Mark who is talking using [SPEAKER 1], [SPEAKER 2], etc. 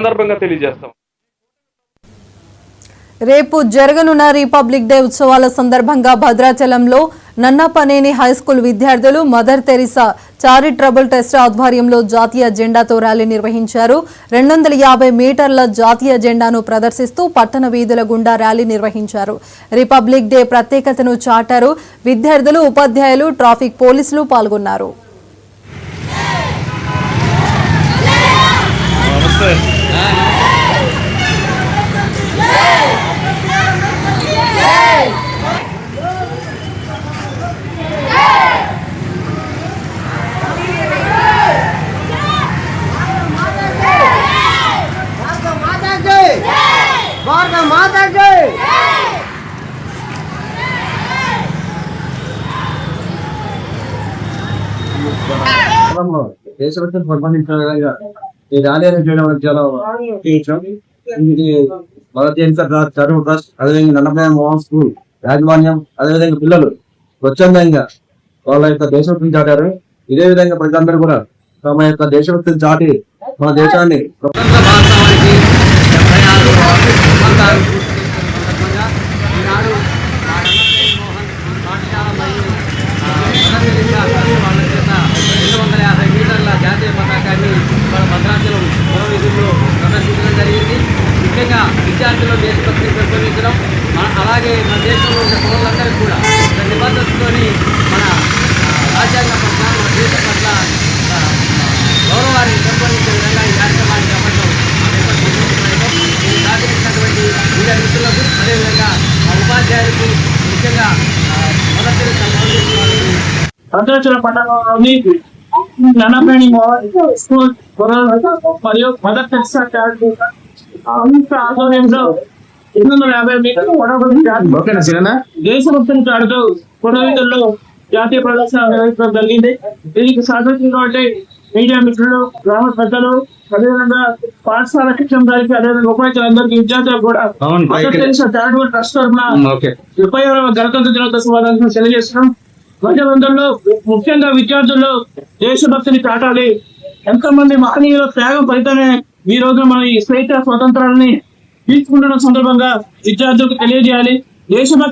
[SPEAKER 1] సందర్భంగా తెలియజేస్తాం.
[SPEAKER 2] రేపు జరగనున్న రిపబ్లిక్ డే ఉత్సవాల సందర్భంగా భద్రాచలంలో నన్నపనేని హైస్కూల్ విద్యార్థులు మదర్ తెరిసా చారిటబుల్ ట్రస్ట్ ఆధ్వర్యంలో జాతీయ జెండాతో ర్యాలీ నిర్వహించారు. 250 మీటర్ల జాతీయ జెండాను ప్రదర్శిస్తూ పట్టణ వీధుల గుండా ర్యాలీ నిర్వహించారు. రిపబ్లిక్ డే ప్రత్యేకతను చాటారు. విద్యార్థులు, ఉపాధ్యాయులు, ట్రాఫిక్ పోలీసులు పాల్గొన్నారు.
[SPEAKER 3] దేశభక్తిని ప్రబోధించగా ఈ ర్యాలీ చేయడం చాలా భారతీయ చదువు ట్రస్ట్, అదేవిధంగా నన్నపనేని మోహన్ స్కూల్ యాజమాన్యం, అదేవిధంగా పిల్లలు స్వచ్ఛందంగా వాళ్ళ యొక్క దేశభక్తిని చాటారు. ఇదే విధంగా ప్రజలందరూ కూడా తమ యొక్క దేశభక్తిని చాటి మన దేశాన్ని
[SPEAKER 4] జాతీయ పతాకాన్ని మన భద్రాచలం పురవీధుల్లో ప్రదర్శించడం జరిగింది. ముఖ్యంగా విద్యార్థులు దేశభక్తిని పెంపొందించడం, అలాగే మన దేశంలో ఉన్న పౌరులందరికీ కూడా ఒక నిబద్ధతతో మన రాజ్యాంగ పట్ల, మన దేశం పట్ల గౌరవాన్ని పెంపొందించే విధంగా ఈ కార్యక్రమాన్ని చేపట్టడం దీన్ని సహకరించినటువంటి మీడియా మిత్రులకు, అదేవిధంగా మా ఉపాధ్యాయులకు, ముఖ్యంగా మొదటి
[SPEAKER 5] భద్రాచలం పట్టణంలోని నన్నపనేని స్కూల్ మరియు మదర్ తెరిసా ఆధ్వర్యంలో 250 మీటర్ల పొడవు దేశభక్తిని చాటుతూ పురవీధుల్లో జాతీయ ప్రదర్శన నిర్వహించడం జరిగింది. దీనికి సహకరించినటువంటి మీడియా మిత్రులు, గ్రామ పెద్దలు, అదేవిధంగా పాఠశాల శిక్షణదారికి, అదేవిధంగా ఉపాధ్యాయులందరికీ, విద్యార్థులకు కూడా మదర్ తెరిసా చారిటబుల్ ట్రస్ట్ తరఫున 30వ గణతంత్ర దినోత్సవ శుభాకాంక్షలు తెలియజేస్తున్నాం. ప్రజలందరిలో, ముఖ్యంగా విద్యార్థుల్లో దేశభక్తిని చాటాలి. ఎంతమంది మహనీయుల త్యాగం ఫలితమే ఈ రోజు మన ఈ స్వేచ్ఛ స్వతంత్రాలని తీసుకుంటున్న సందర్భంగా విద్యార్థులకు తెలియజేయాలి. దేశభక్తి